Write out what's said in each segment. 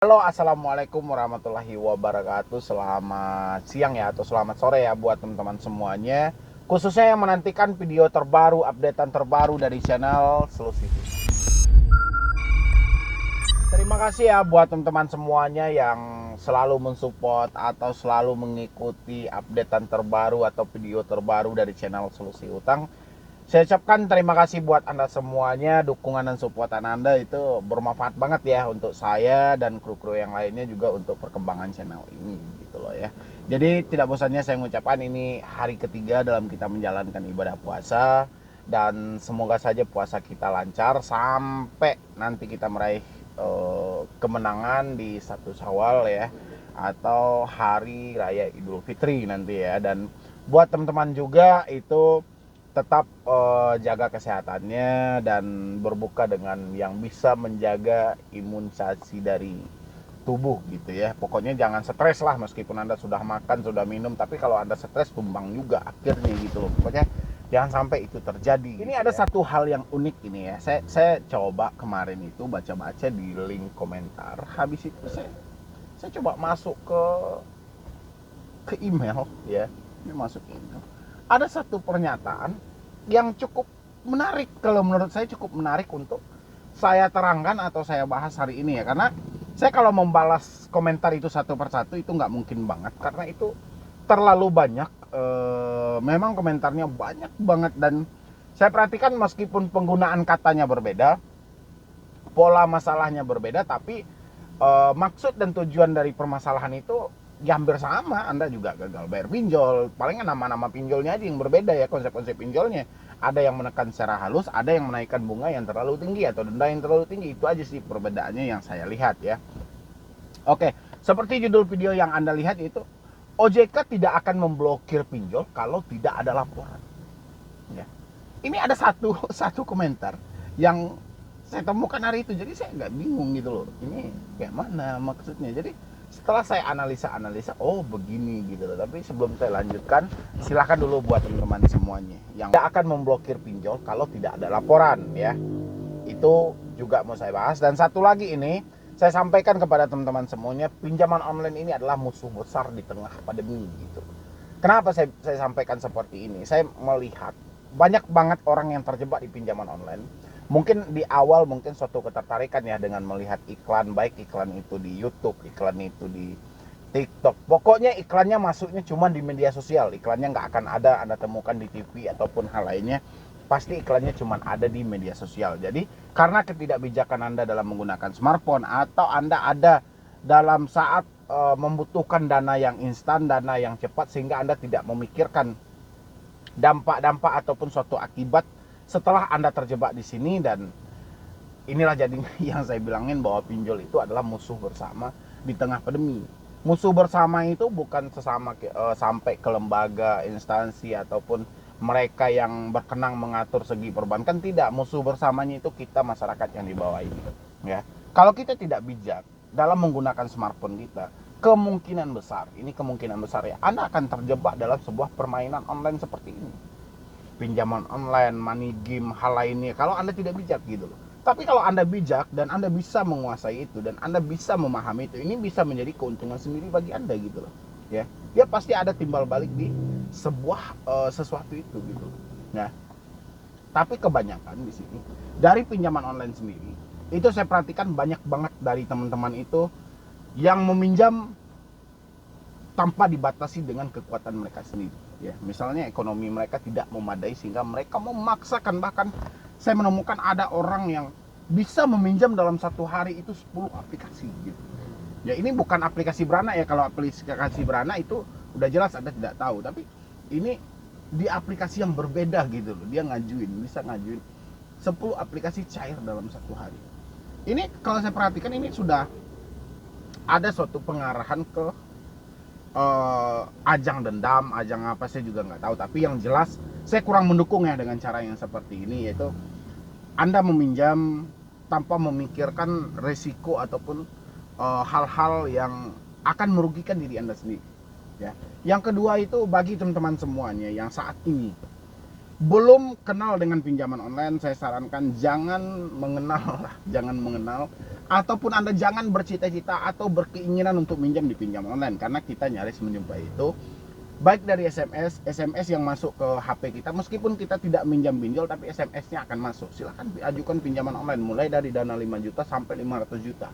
Halo, assalamualaikum warahmatullahi wabarakatuh. Selamat siang ya, atau selamat sore ya buat teman-teman semuanya. Khususnya yang menantikan video terbaru, updatean terbaru dari channel Solusi. Terima kasih ya buat teman-teman semuanya yang selalu mensupport atau selalu mengikuti updatean terbaru atau video terbaru dari channel Solusi Utang. Saya ucapkan terima kasih buat Anda semuanya. Dukungan dan supportan Anda itu bermanfaat banget ya untuk saya dan kru-kru yang lainnya, juga untuk perkembangan channel ini gitu loh ya. Jadi tidak bosannya saya mengucapkan ini hari ketiga dalam kita menjalankan ibadah puasa, dan semoga saja puasa kita lancar sampai nanti kita meraih kemenangan di 1 Syawal ya, atau hari raya Idul Fitri nanti ya. Dan buat teman-teman juga itu tetap jaga kesehatannya dan berbuka dengan yang bisa menjaga imunisasi dari tubuh gitu ya. Pokoknya jangan stres lah, meskipun Anda sudah makan, sudah minum, tapi kalau Anda stres tumbang juga akhirnya gitu loh. Pokoknya jangan sampai itu terjadi. Ini gitu ada ya. Satu hal yang unik ini ya. Saya coba kemarin itu baca-baca di link komentar. Habis itu saya coba masuk ke email ya. Ini masuk email. Ada satu pernyataan yang cukup menarik, kalau menurut saya cukup menarik untuk saya terangkan atau saya bahas hari ini ya. Karena saya kalau membalas komentar itu satu persatu itu nggak mungkin banget, karena itu terlalu banyak. Memang komentarnya banyak banget, dan saya perhatikan meskipun penggunaan katanya berbeda, pola masalahnya berbeda, tapi maksud dan tujuan dari permasalahan itu ya hampir sama. Anda juga gagal bayar pinjol, palingan nama-nama pinjolnya aja yang berbeda ya, konsep-konsep pinjolnya. Ada yang menekan secara halus, ada yang menaikkan bunga yang terlalu tinggi atau denda yang terlalu tinggi. Itu aja sih perbedaannya yang saya lihat ya. Oke, seperti judul video yang Anda lihat itu, OJK tidak akan memblokir pinjol kalau tidak ada laporan ya. Ini ada satu komentar yang saya temukan hari itu, jadi saya nggak bingung gitu loh, ini kayak mana maksudnya. Jadi setelah saya analisa, oh begini gitu loh. Tapi sebelum saya lanjutkan, silahkan dulu buat teman-teman semuanya yang tidak akan memblokir pinjol kalau tidak ada laporan ya, itu juga mau saya bahas. Dan satu lagi ini saya sampaikan kepada teman-teman semuanya, pinjaman online ini adalah musuh besar di tengah pandemi gitu. Kenapa saya sampaikan seperti ini? Saya melihat banyak banget orang yang terjebak di pinjaman online. Mungkin di awal mungkin suatu ketertarikan ya dengan melihat iklan, baik iklan itu di YouTube, iklan itu di TikTok. Pokoknya iklannya masuknya cuma di media sosial. Iklannya nggak akan ada Anda temukan di TV ataupun hal lainnya. Pasti iklannya cuma ada di media sosial. Jadi karena ketidakbijakan Anda dalam menggunakan smartphone, atau Anda ada dalam saat membutuhkan dana yang instan, dana yang cepat, sehingga Anda tidak memikirkan dampak-dampak ataupun suatu akibat setelah Anda terjebak di sini. Dan inilah jadinya yang saya bilangin bahwa pinjol itu adalah musuh bersama di tengah pandemi. Musuh bersama itu bukan sesama sampai ke lembaga, instansi, ataupun mereka yang berkenang mengatur segi perbankan, tidak. Musuh bersamanya itu kita, masyarakat yang di bawah ini ya. Kalau kita tidak bijak dalam menggunakan smartphone kita, kemungkinan besar ya, Anda akan terjebak dalam sebuah permainan online seperti ini. Pinjaman online, money game, hal lainnya, kalau Anda tidak bijak gitu loh. Tapi kalau Anda bijak dan Anda bisa menguasai itu dan Anda bisa memahami itu, ini bisa menjadi keuntungan sendiri bagi Anda gitu loh ya. Dia pasti ada timbal balik di sebuah sesuatu itu gitu loh. Nah, tapi kebanyakan di sini dari pinjaman online sendiri itu saya perhatikan banyak banget dari teman-teman itu yang meminjam tanpa dibatasi dengan kekuatan mereka sendiri ya. Misalnya ekonomi mereka tidak memadai sehingga mereka memaksakan, bahkan saya menemukan ada orang yang bisa meminjam dalam satu hari itu 10 aplikasi gitu ya. Ini bukan aplikasi beranak ya. Kalau aplikasi beranak itu udah jelas Anda tidak tahu, tapi ini di aplikasi yang berbeda gitu loh. Dia bisa ngajuin 10 aplikasi cair dalam satu hari. Ini kalau saya perhatikan ini sudah ada suatu pengarahan ke ajang dendam, ajang apa saya juga nggak tahu. Tapi yang jelas saya kurang mendukung ya dengan cara yang seperti ini, yaitu Anda meminjam tanpa memikirkan resiko ataupun hal-hal yang akan merugikan diri Anda sendiri ya. Yang kedua itu bagi teman-teman semuanya yang saat ini belum kenal dengan pinjaman online, saya sarankan jangan mengenal Ataupun Anda jangan bercita-cita atau berkeinginan untuk minjam di pinjam online, karena kita nyaris menjumpai itu baik dari SMS yang masuk ke HP kita, meskipun kita tidak minjam pinjol tapi SMS-nya akan masuk. Silahkan ajukan pinjaman online mulai dari dana 5 juta sampai 500 juta.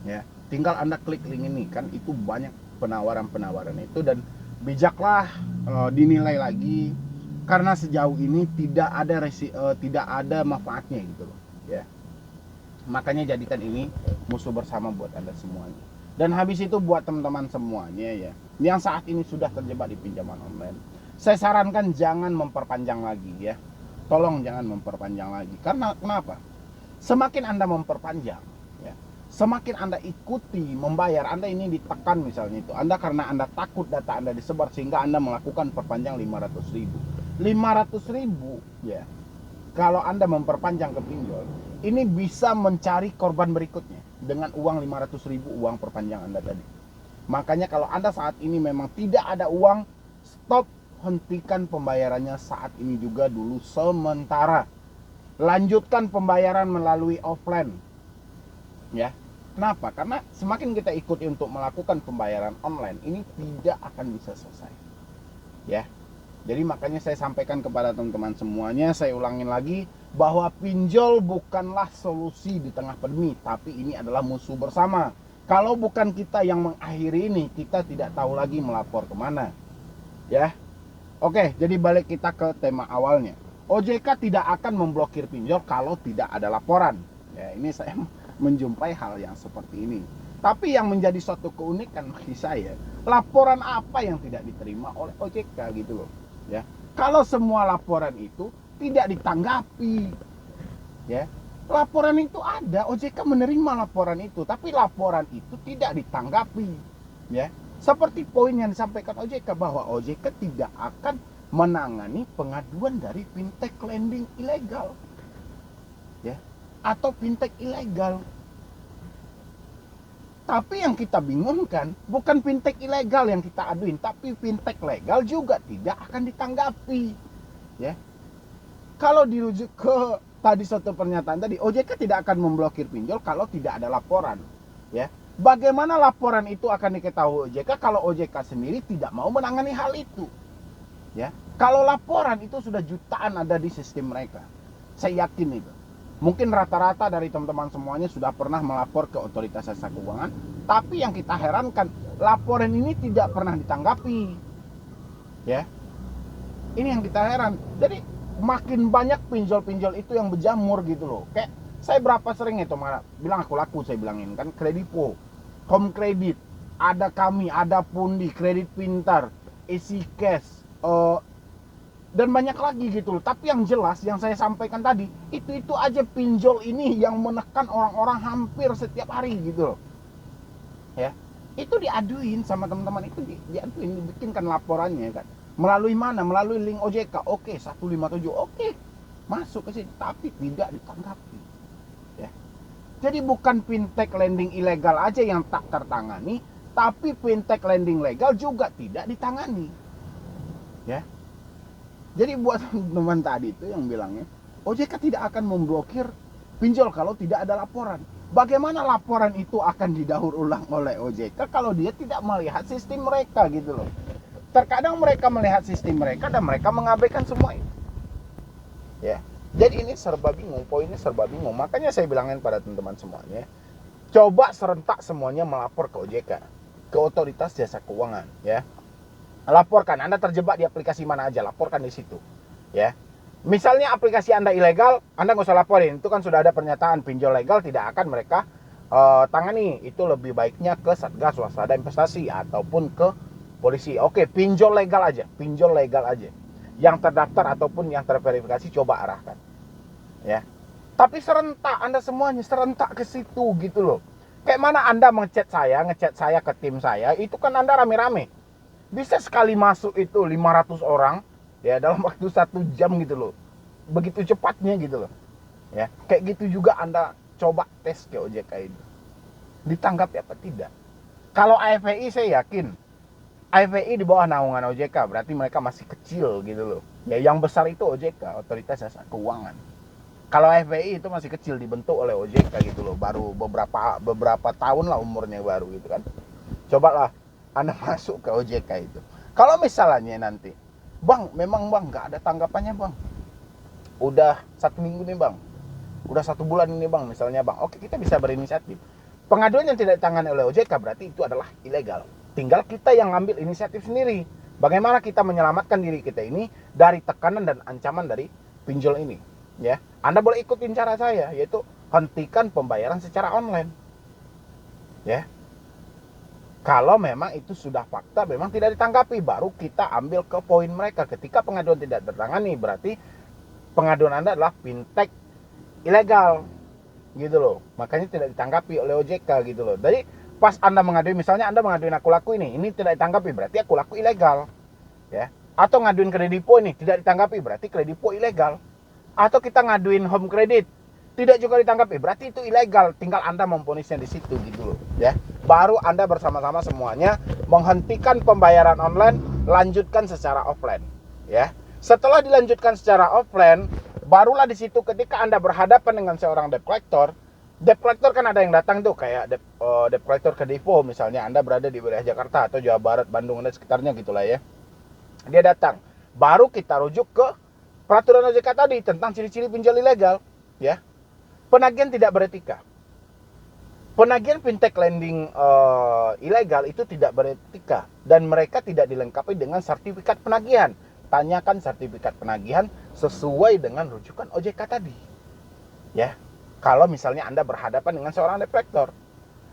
Ya, tinggal Anda klik link ini, kan itu banyak penawaran-penawaran itu, dan bijaklah dinilai lagi, karena sejauh ini tidak ada manfaatnya gitu loh, ya. Makanya jadikan ini musuh bersama buat Anda semuanya. Dan habis itu buat teman-teman semuanya ya, yang saat ini sudah terjebak di pinjaman online, saya sarankan jangan memperpanjang lagi ya. Tolong jangan memperpanjang lagi. Karena kenapa? Semakin Anda memperpanjang ya, semakin Anda ikuti membayar, Anda ini ditekan misalnya itu. Anda karena Anda takut data Anda disebar sehingga Anda melakukan perpanjang 500.000. 500.000 ya. Kalau Anda memperpanjang ke pinjol, ini bisa mencari korban berikutnya dengan uang 500.000 uang perpanjang Anda tadi. Makanya kalau Anda saat ini memang tidak ada uang, stop, hentikan pembayarannya saat ini juga dulu sementara. Lanjutkan pembayaran melalui offline. Ya. Kenapa? Karena semakin kita ikuti untuk melakukan pembayaran online, ini tidak akan bisa selesai. Ya. Jadi makanya saya sampaikan kepada teman-teman semuanya, saya ulangin lagi, bahwa pinjol bukanlah solusi di tengah pandemi, tapi ini adalah musuh bersama. Kalau bukan kita yang mengakhiri ini, kita tidak tahu lagi melapor kemana. Ya, oke, jadi balik kita ke tema awalnya. OJK tidak akan memblokir pinjol kalau tidak ada laporan. Ya, ini saya menjumpai hal yang seperti ini. Tapi yang menjadi suatu keunikan bagi saya, laporan apa yang tidak diterima oleh OJK gitu loh. Ya, kalau semua laporan itu tidak ditanggapi, ya, laporan itu ada, OJK menerima laporan itu, tapi laporan itu tidak ditanggapi, ya, seperti poin yang disampaikan OJK bahwa OJK tidak akan menangani pengaduan dari fintech lending ilegal, ya, atau fintech ilegal. Tapi yang kita bingungkan bukan fintech ilegal yang kita aduin, tapi fintech legal juga tidak akan ditanggapi. Ya. Kalau dirujuk ke tadi suatu pernyataan tadi, OJK tidak akan memblokir pinjol kalau tidak ada laporan. Ya. Bagaimana laporan itu akan diketahui OJK kalau OJK sendiri tidak mau menangani hal itu? Ya. Kalau laporan itu sudah jutaan ada di sistem mereka. Saya yakin itu. Mungkin rata-rata dari teman-teman semuanya sudah pernah melapor ke otoritas jasa keuangan, tapi yang kita herankan, laporan ini tidak pernah ditanggapi. Ya. Ini yang kita heran. Jadi makin banyak pinjol-pinjol itu yang berjamur gitu loh. Kayak saya berapa sering itu malah bilang aku laku, saya bilangin kan, Kredipo, Home Credit, ada kami, ada Pundi, Kredit Pintar, Easy Cash, dan banyak lagi gitu loh. Tapi yang jelas yang saya sampaikan tadi, itu aja pinjol ini yang menekan orang-orang hampir setiap hari gitu loh. Ya. Itu diaduin sama teman-teman, itu diaduin, dibikinkan laporannya kan. Melalui mana? Melalui link OJK. Oke, 157. Oke. Masuk ke situ tapi tidak ditanggapi. Ya. Jadi bukan fintech lending ilegal aja yang tak tertangani, tapi fintech lending legal juga tidak ditangani. Ya. Jadi buat teman-teman tadi itu yang bilangnya OJK tidak akan memblokir pinjol kalau tidak ada laporan. Bagaimana laporan itu akan didaur ulang oleh OJK kalau dia tidak melihat sistem mereka gitu loh. Terkadang mereka melihat sistem mereka dan mereka mengabaikan semua itu. Ya. Jadi ini serba bingung, poinnya serba bingung. Makanya saya bilangin pada teman-teman semuanya, coba serentak semuanya melapor ke OJK, ke otoritas jasa keuangan, ya. Laporkan, Anda terjebak di aplikasi mana aja, laporkan di situ, ya. Misalnya aplikasi Anda ilegal, Anda nggak usah laporin, itu kan sudah ada pernyataan pinjol legal tidak akan mereka tangani. Itu lebih baiknya ke Satgas Waspada Investasi ataupun ke polisi. Oke, pinjol legal aja, yang terdaftar ataupun yang terverifikasi coba arahkan, ya. Tapi serentak, Anda semuanya serentak ke situ gitu loh. Kayak mana Anda ngechat saya ke tim saya, itu kan Anda rame-rame. Bisa sekali masuk itu 500 orang ya dalam waktu 1 jam gitu loh. Begitu cepatnya gitu loh. Ya, kayak gitu juga Anda coba tes ke OJK itu. Ditanggapi apa tidak? Kalau AFVI saya yakin AFVI di bawah naungan OJK, berarti mereka masih kecil gitu loh. Ya, yang besar itu OJK, Otoritas Jasa Keuangan. Kalau FPI itu masih kecil, dibentuk oleh OJK gitu loh, baru beberapa tahun lah umurnya baru gitu kan. Cobalah Anda masuk ke OJK itu. Kalau misalnya nanti, Bang, memang Bang nggak ada tanggapannya Bang. Udah 1 minggu nih Bang, udah 1 bulan ini Bang misalnya Bang. Oke, kita bisa berinisiatif. Pengaduan yang tidak ditangani oleh OJK berarti itu adalah ilegal. Tinggal kita yang ngambil inisiatif sendiri. Bagaimana kita menyelamatkan diri kita ini dari tekanan dan ancaman dari pinjol ini. Ya, Anda boleh ikutin cara saya, yaitu hentikan pembayaran secara online. Ya, kalau memang itu sudah fakta, memang tidak ditanggapi, baru kita ambil ke poin mereka. Ketika pengaduan tidak tertangani, berarti pengaduan Anda adalah fintech ilegal, gitu loh. Makanya tidak ditanggapi oleh OJK, gitu loh. Jadi pas Anda mengaduin, misalnya Anda mengaduin aku laku ini tidak ditanggapi, berarti aku laku ilegal, ya. Atau ngaduin kredipo ini tidak ditanggapi, berarti kredipo ilegal. Atau kita ngaduin home credit tidak juga ditanggapi, berarti itu ilegal. Tinggal Anda memponisnya di situ gitu loh, ya. Baru Anda bersama-sama semuanya menghentikan pembayaran online, lanjutkan secara offline, ya. Setelah dilanjutkan secara offline, barulah di situ ketika Anda berhadapan dengan seorang debt collector kan ada yang datang tuh kayak debt collector ke Depo, misalnya Anda berada di wilayah Jakarta atau Jawa Barat, Bandung dan sekitarnya gitulah ya. Dia datang, baru kita rujuk ke peraturan OJK tadi tentang ciri-ciri pinjol ilegal, ya. Penagihan tidak beretika. Penagihan fintech lending ilegal itu tidak beretika dan mereka tidak dilengkapi dengan sertifikat penagihan. Tanyakan sertifikat penagihan sesuai dengan rujukan OJK tadi. Ya. Kalau misalnya Anda berhadapan dengan seorang debt collector,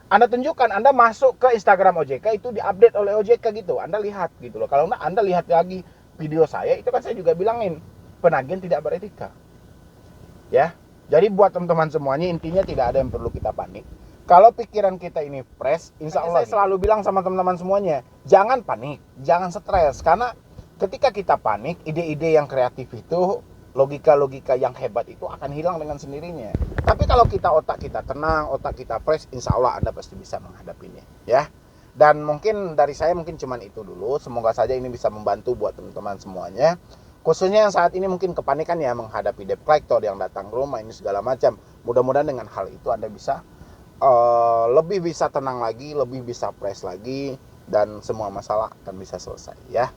Anda tunjukkan, Anda masuk ke Instagram OJK itu diupdate oleh OJK gitu. Anda lihat gitu loh. Kalau enggak Anda lihat lagi video saya, itu kan saya juga bilangin penagihan tidak beretika. Ya. Jadi buat teman-teman semuanya, intinya tidak ada yang perlu kita panik. Kalau pikiran kita ini fresh, insya Allah saya selalu bilang sama teman-teman semuanya, jangan panik, jangan stres. Karena ketika kita panik, ide-ide yang kreatif itu, logika-logika yang hebat itu akan hilang dengan sendirinya. Tapi kalau otak kita tenang, otak kita fresh, insya Allah Anda pasti bisa menghadapinya. Ya. Dan mungkin dari saya cuma itu dulu. Semoga saja ini bisa membantu buat teman-teman semuanya. Khususnya yang saat ini mungkin kepanikan ya menghadapi debt collector yang datang ke rumah ini segala macam. Mudah-mudahan dengan hal itu Anda bisa lebih bisa tenang lagi, lebih bisa fresh lagi, dan semua masalah akan bisa selesai ya.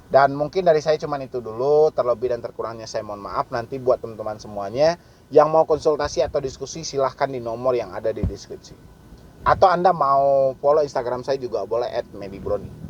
Dan mungkin dari saya cuma itu dulu. Terlebih dan terkurangnya saya mohon maaf. Nanti buat teman-teman semuanya yang mau konsultasi atau diskusi, silahkan di nomor yang ada di deskripsi. Atau Anda mau follow Instagram saya juga boleh @medibroni.